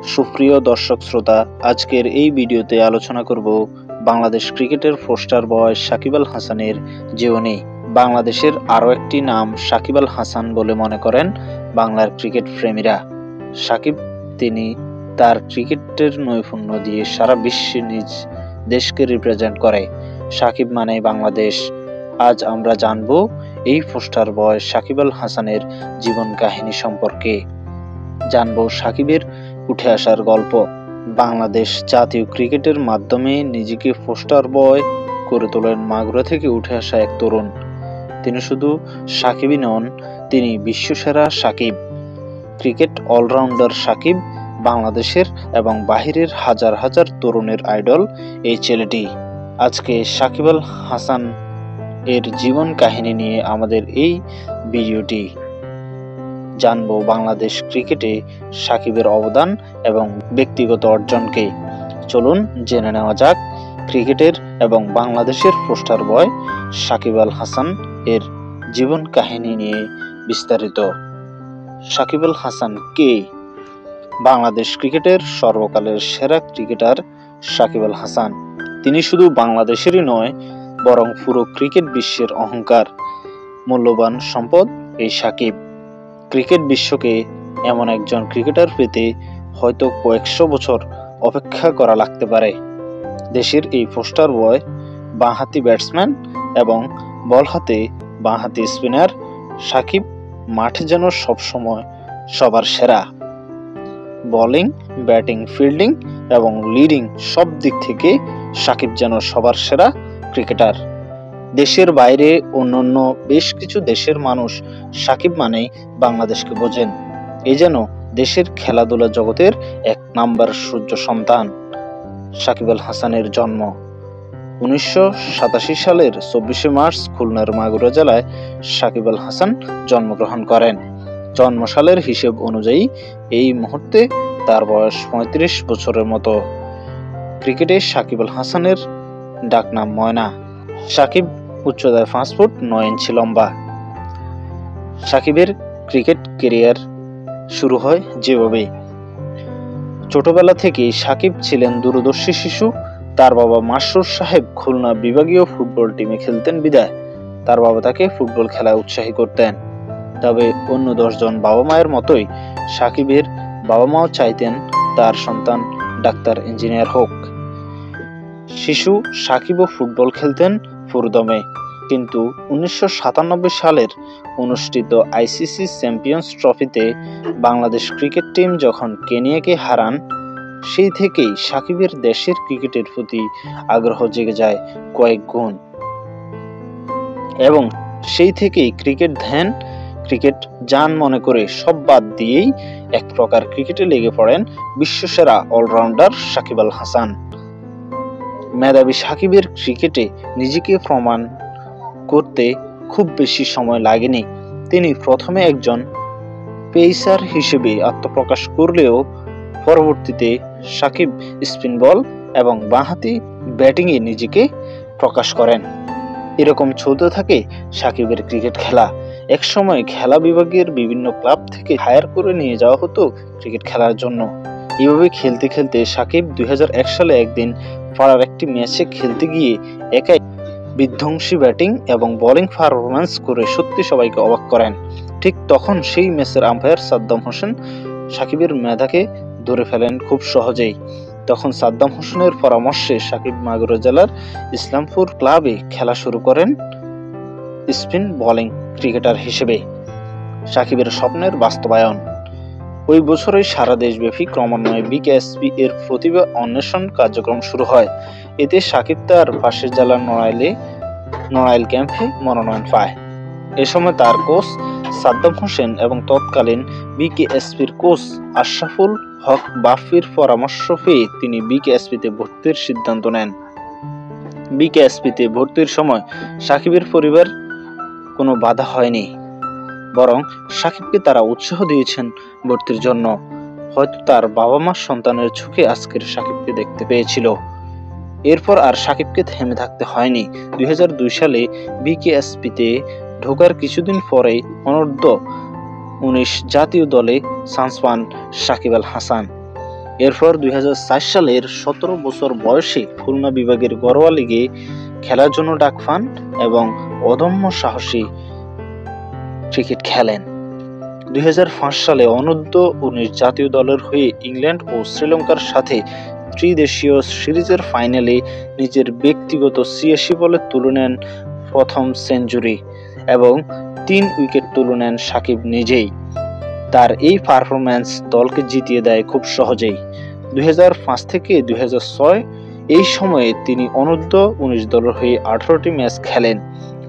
সুপ্রিয় দর্শক শ্রোতা, আজকের এই ভিডিওতে আলোচনা করব বাংলাদেশ ক্রিকেটের পোস্টার বয় সাকিব আল হাসানের জীবনী। বাংলাদেশের আরও একটি নাম সাকিব আল হাসান বলে মনে করেন বাংলার ক্রিকেট প্রেমীরা। সাকিব তিনি তার ক্রিকেটের নৈপুণ্য দিয়ে সারা বিশ্বে নিজ দেশকে রিপ্রেজেন্ট করে। সাকিব মানে বাংলাদেশ। আজ আমরা জানব এই পোস্টার বয় সাকিব আল হাসানের জীবন কাহিনী সম্পর্কে। জানব সাকিবের উঠে আসার গল্প। বাংলাদেশ জাতীয় ক্রিকেটের মাধ্যমে নিজেকে পোস্টার বয় করে তোলেন মাগুরা থেকে উঠে আসা এক তরুণ। তিনি শুধু সাকিবই নন, তিনি বিশ্বসেরা সাকিব, ক্রিকেট অলরাউন্ডার সাকিব, বাংলাদেশের এবং বাহিরের হাজার হাজার তরুণের আইডল এই ছেলেটি। আজকে সাকিব আল হাসান এর জীবন কাহিনী নিয়ে আমাদের এই ভিডিওটি। জানবো বাংলাদেশ ক্রিকেটে সাকিবের অবদান এবং ব্যক্তিগত অর্জনকে। চলুন জেনে নেওয়া যাক ক্রিকেটের এবং বাংলাদেশের পোস্টার বয় সাকিব আল হাসান এর জীবন কাহিনী নিয়ে বিস্তারিত। সাকিব আল হাসান কে? বাংলাদেশ ক্রিকেটের সর্বকালের সেরা ক্রিকেটার সাকিব আল হাসান। তিনি শুধু বাংলাদেশেরই নয়, বরং পুরো ক্রিকেট বিশ্বের অহংকার, মূল্যবান সম্পদ এই সাকিব। ক্রিকেট বিশ্বকে এমন একজন ক্রিকেটার পেতে হয়তো কয়েকশো বছর অপেক্ষা করা লাগতে পারে। দেশের এই পোস্টার বয় বাঁহাতি ব্যাটসম্যান এবং বল হাতে বাঁহাতি স্পিনার সাকিব মাঠে যেন সবসময় সবার সেরা। বোলিং, ব্যাটিং, ফিল্ডিং এবং লিডিং সব দিক থেকে সাকিব যেন সবার সেরা ক্রিকেটার। দেশের বাইরে অন্যান্য বেশ কিছু দেশের মানুষ সাকিব মানেই বাংলাদেশকে বোঝেন। এ যেন দেশের খেলাধুলা জগতের এক নাম্বার সূর্য সন্তান। সাকিব আল হাসানের জন্ম 1987 সালের 24 মার্চ খুলনার মাগুরা জেলায় সাকিব আল হাসান জন্মগ্রহণ করেন। জন্ম সালের হিসেব অনুযায়ী এই মুহূর্তে তার বয়স 35 বছরের মতো। ক্রিকেটে সাকিব আল হাসানের ডাকনাম ময়না। সাকিব উচ্চতায় 5 ফুট 9 ইঞ্চি লম্বা। সাকিবের ক্রিকেট ক্যারিয়ার শুরু হয় যেভাবে। ছোটবেলা থেকেই সাকিব ছিলেন দূরদর্শী শিশু। তার বাবা মাসরুর সাহেব খুলনা বিভাগীয় ফুটবল টিমে খেলতেন বিধায় তার বাবা তাকে ফুটবল খেলায় উৎসাহী করতেন। তবে অন্য 10 জন বাবা মায়ের মতোই সাকিবের বাবা মাও চাইতেন তার সন্তান ডাক্তার, ইঞ্জিনিয়ার হোক। শিশু সাকিবও ফুটবল খেলতেন পুরোদমে, কিন্তু 1997 সালের অনুষ্ঠিত আইসিসি চ্যাম্পিয়ন্স ট্রফিতে বাংলাদেশ ক্রিকেট টিম যখন কেনিয়াকে হারান, সেই থেকেই সাকিবের দেশের ক্রিকেটের প্রতি আগ্রহ জেগে যায় কয়েক গুণ। এবং সেই থেকেই ক্রিকেট ধ্যান, ক্রিকেট জান মনে করে সব বাদ দিয়েই এক প্রকার ক্রিকেটে লেগে পড়েন বিশ্বসেরা অলরাউন্ডার সাকিব আল হাসান। মেধাবী সাকিবের ক্রিকেটে নিজেকে প্রমাণ করতে খুব বেশি সময় লাগেনি। তিনি প্রথমে একজন পেসার হিসেবে আত্মপ্রকাশ করলেও পরবর্তীতে সাকিব স্পিন বল এবং বাঁহাতি ব্যাটিংয়ে নিজেকে প্রকাশ করেন। এরকম চলতে থাকে সাকিবের ক্রিকেট খেলা। একসময় খেলা বিভাগের বিভিন্ন ক্লাব থেকে হায়ার করে নিয়ে যাওয়া হতো ক্রিকেট খেলার জন্য। এভাবে খেলতে খেলতে সাকিব 2001 সালে একদিন পাড়ার একটি ম্যাচে খেলতে গিয়ে একাই বিধ্বংসী ব্যাটিং এবং বোলিং পারফরম্যান্স করে সত্যি সবাইকে অবাক করেন। ঠিক তখন সেই ম্যাচের আম্পায়ার সাদ্দাম হোসেন সাকিবের মেধাকে ধরে ফেলেন খুব সহজেই। তখন সাদ্দাম হোসেনের পরামর্শে সাকিব মাগুরা জেলার ইসলামপুর ক্লাবে খেলা শুরু করেন স্পিন বোলিং ক্রিকেটার হিসেবে। সাকিবের স্বপ্নের বাস্তবায়ন। ওই বছরই সারা দেশব্যাপী ক্রমান্বয়ে বিকেএসপি এর প্রতিভা অন্বেষণ কার্যক্রম শুরু হয়। এতে সাকিব তার পাশের জেলার নড়াইল ক্যাম্পে মনোনয়ন পায়। এ সময় তার কোচ সাদ্দাম হোসেন এবং তৎকালীন বিকেএসপির কোচ আশরাফুল হক বাপ্পির পরামর্শ পেয়ে তিনি বিকেএসপিতে ভর্তির সিদ্ধান্ত নেন। বিকেএসপিতে ভর্তির সময় সাকিবের পরিবার কোনো বাধা হয়নি, বরং সাকিবকে তারা উৎসাহ দিয়েছেন ভর্তির জন্য। হয়তো তার বাবা মা সন্তানের চোখে আজকের সাকিবকে দেখতে পেয়েছিল। এরপর আর সাকিবকে থেমে থাকতে হয়নি। 2002 সালে বিকেএসপিতে ঢোকার কিছুদিন পরেই অনূর্ধ্ব 19 জাতীয় দলে চান্স পান সাকিব আল হাসান। এরপর 2004 সালের 17 বছর বয়সে খুলনা বিভাগের ঘরোয়া লিগে খেলার জন্য ডাক পান এবং অদম্য সাহসী ক্রিকেট খেলেন। 2005 সালে অনূর্ধ্ব-19 জাতীয় দলের হয়ে ইংল্যান্ড ও শ্রীলঙ্কার সাথে ত্রিদেশীয় সিরিজের ফাইনালে নিজের ব্যক্তিগত 86 বলে তুলে নেন প্রথম সেঞ্চুরি এবং 3 উইকেট তুলে নেন সাকিব নিজেই। তার এই পারফরম্যান্স দলকে জিতিয়ে দেয় খুব সহজেই। 2005 থেকে 2006 এই সময়ে তিনি অনূর্ধ্ব-19 দলের হয়ে 18টি ম্যাচ খেলেন।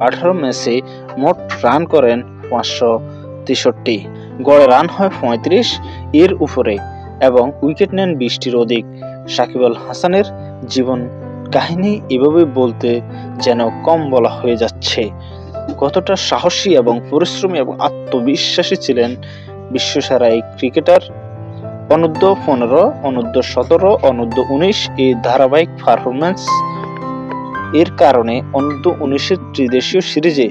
18 ম্যাচে মোট রান করেন 563, গড়ে রান হয় 35 এর উপরে এবং উইকেট নেন 20টির অধিক। সাকিব আল হাসানের জীবন কাহিনী এভাবে বলতে যেন কম বলা হয়ে যাচ্ছে। কতটা সাহসী এবং পরিশ্রমী এবং আত্মবিশ্বাসী ছিলেন বিশ্বসেরা এই ক্রিকেটার। অনূর্ধ্ব-15, অনূর্ধ্ব-17, অনূর্ধ্ব-19 এই ধারাবাহিক পারফরম্যান্স এর কারণে অনূর্ধ্ব-19 ত্রিদেশীয় সিরিজে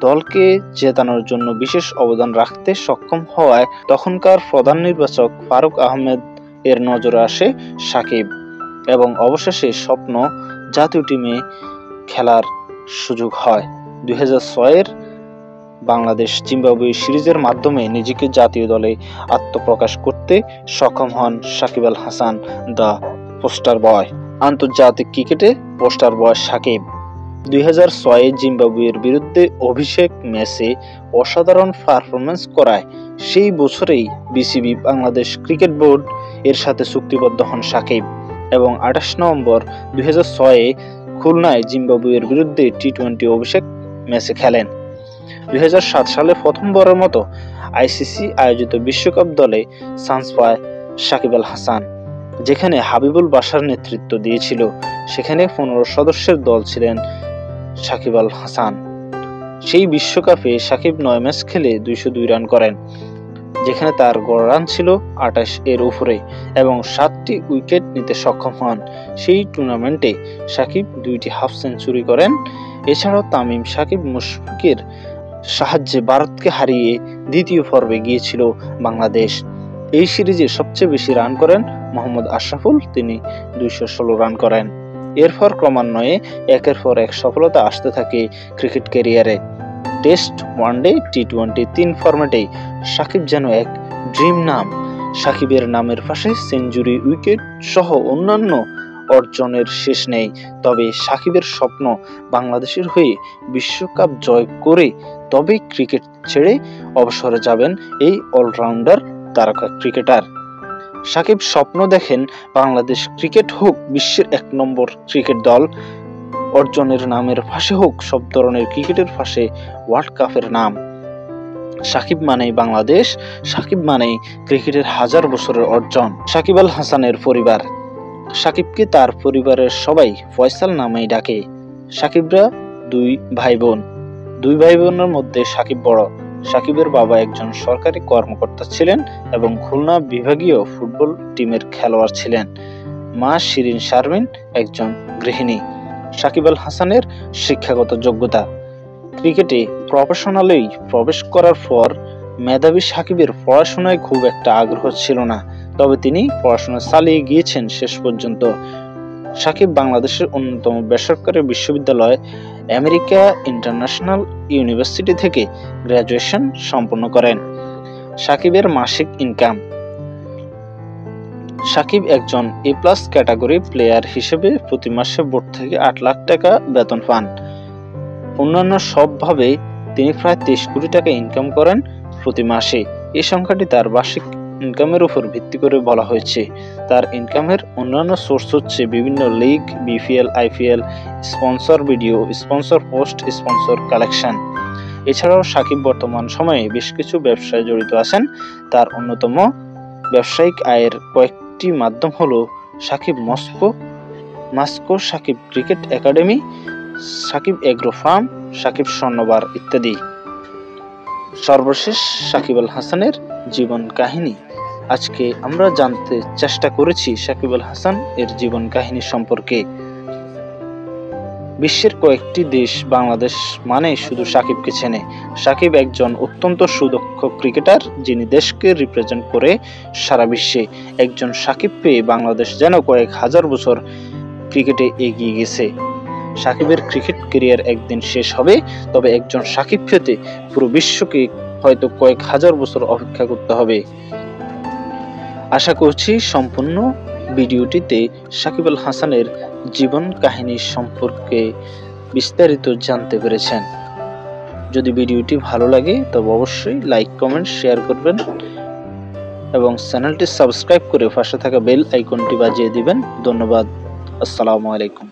দলকে জেতানোর জন্য বিশেষ অবদান রাখতে সক্ষম হওয়ায় তখনকার প্রধান নির্বাচক ফারুক আহমেদ এর নজরে আসে সাকিব এবং অবশেষে স্বপ্ন জাতীয় টিমে খেলার সুযোগ হয়। 2006 বাংলাদেশ জিম্বাবুয়ে সিরিজের মাধ্যমে নিজেকে জাতীয় দলে আত্মপ্রকাশ করতে সক্ষম হন সাকিব আল হাসান, দ্য পোস্টার বয়। আন্তর্জাতিক ক্রিকেটে পোস্টার বয় সাকিব 2006 জিম্বাবুয়ের বিরুদ্ধে অভিষেক ম্যাচে অসাধারণ পারফরম্যান্স করায় সেই বছরেই বিসিবি বাংলাদেশ ক্রিকেট বোর্ড এর সাথে চুক্তিবদ্ধ হন সাকিব এবং 28 নভেম্বর 2006 খুলনায় জিম্বাবুয়ের বিরুদ্ধে টি-20 অভিষেক ম্যাচে খেলেন। 2007 সালে প্রথমবারের মতো আইসিসি আয়োজিত বিশ্বকাপ দলে চান্স পায় সাকিব আল হাসান, যেখানে হাবিবুল বাশার নেতৃত্ব দিয়েছিল। সেখানে 15 সদস্যের দল ছিলেন সাকিব আল হাসান। সেই বিশ্বকাপে সাকিব 9 ম্যাচ খেলে 202 রান করেন, যেখানে তার গড় রান ছিল 28 এর উপরে এবং 7টি উইকেট নিতে সক্ষম হন। সেই টুর্নামেন্টে সাকিব 2টি হাফ সেঞ্চুরি করেন। এছাড়াও তামিম, সাকিব, মুশফিকের সাহায্যে ভারতকে হারিয়ে দ্বিতীয় পর্বে গিয়েছিল বাংলাদেশ। এই সিরিজে সবচেয়ে বেশি রান করেন মোহাম্মদ আশরাফুল, তিনি 216 রান করেন। এরপর ক্রমান্বয়ে একের পর এক সফলতা আসতে থাকে ক্রিকেট ক্যারিয়ারে। টেস্ট, ওয়ানডে, টি-20 3 ফরম্যাটেই সাকিব যেন এক ড্রিম নাম। সাকিবের নামের পাশে সেঞ্চুরি, উইকেট সহ অন্যান্য অর্জনের শেষ নেই। তবে সাকিবের স্বপ্ন বাংলাদেশের হয়ে বিশ্বকাপ জয় করে তবেই ক্রিকেট ছেড়ে অবসরে যাবেন এই অলরাউন্ডার তারকা ক্রিকেটার। সাকিব স্বপ্ন দেখেন বাংলাদেশ ক্রিকেট হোক বিশ্বের 1 নম্বর ক্রিকেট দল। অর্জনের নামের পাশে হোক সব ধরনের ক্রিকেটের পাশে ওয়ার্ল্ড কাপের নাম। সাকিব মানেই বাংলাদেশ, সাকিব মানেই ক্রিকেটের 1000 বছরের অর্জন। সাকিব আল হাসানের পরিবার। সাকিবকে তার পরিবারের সবাই ফয়সাল নামেই ডাকে। সাকিবরা 2 ভাই বোন। 2 ভাই বোনের মধ্যে সাকিব বড়। সাকিবের বাবা একজন সরকারি কর্মকর্তা ছিলেন এবং খুলনা বিভাগীয় ফুটবল টিমের খেলোয়াড় ছিলেন। মা শিরিন শারমিন একজন গৃহিণী। সাকিব আল হাসানের শিক্ষাগত যোগ্যতা। ক্রিকেটে প্রফেশনালেই প্রবেশ করার পর মেধাবী সাকিবের পড়াশোনায় খুব একটা আগ্রহ ছিল না, তবে তিনি পড়াশোনা চালিয়ে গিয়েছেন শেষ পর্যন্ত। সাকিব বাংলাদেশের অন্যতম বেসরকারি বিশ্ববিদ্যালয় আমেরিকা ইন্টারন্যাশনাল ইউনিভার্সিটি থেকে গ্র্যাজুয়েশন সম্পন্ন করেন। সাকিবের মাসিক ইনকাম। সাকিব একজন এ+ ক্যাটাগরি প্লেয়ার হিসেবে প্রতি মাসে বোর্ড থেকে 8 লাখ টাকা বেতন পান। অন্যান্য সবভাবে তিনি প্রায় 23 কোটি টাকা ইনকাম করেন প্রতি মাসে। এই সংখ্যাটি তার বার্ষিক ইনকামের উপর ভিত্তি করে বলা হয়েছে। তার ইনকামের অন্যান্য সোর্স হচ্ছে বিভিন্ন league, BPL, IPL, sponsor video, sponsor post, sponsor collection. এছাড়াও সাকিব বর্তমান সময়ে বেশ কিছু ব্যবসায় জড়িত আছেন। তার অন্যতম ব্যবসায়িক আয়ের কয়েকটি মাধ্যম হলো Shakib Masco, Shakib cricket academy, Shakib agro farm, Shakib স্বর্ণবার ইত্যাদি। সর্বশেষ সাকিব আল হাসানের জীবন কাহিনী। আজকে আমরা জানতে চেষ্টা করেছি সাকিব আল হাসান এর জীবন কাহিনী সম্পর্কে। বিশ্বের কয়েকটি দেশ বাংলাদেশ মানে শুধু সাকিবকে চেনে। সাকিব একজন অত্যন্ত সুদক্ষ ক্রিকেটার, যিনি দেশকে রিপ্রেজেন্ট করে সারা বিশ্বে। একজন সাকিব পেয়ে বাংলাদেশ যেন কয়েক হাজার বছর ক্রিকেটে এগিয়ে গেছে। সাকিবের ক্রিকেট ক্যারিয়ার একদিন শেষ হবে, তবে একজন সাকিব পেতে পুরো বিশ্বকে হয়তো কয়েক হাজার বছর অপেক্ষা করতে হবে। আশা করছি সম্পূর্ণ ভিডিওটিতে সাকিব আল হাসানের জীবন কাহিনী সম্পর্কে বিস্তারিত জানতে পেরেছেন। যদি ভিডিওটি ভালো লাগে তবে অবশ্যই লাইক, কমেন্ট, শেয়ার করবেন এবং চ্যানেলটি সাবস্ক্রাইব করে পাশে থাকা বেল আইকনটি বাজিয়ে দিবেন। ধন্যবাদ। আসসালামু আলাইকুম।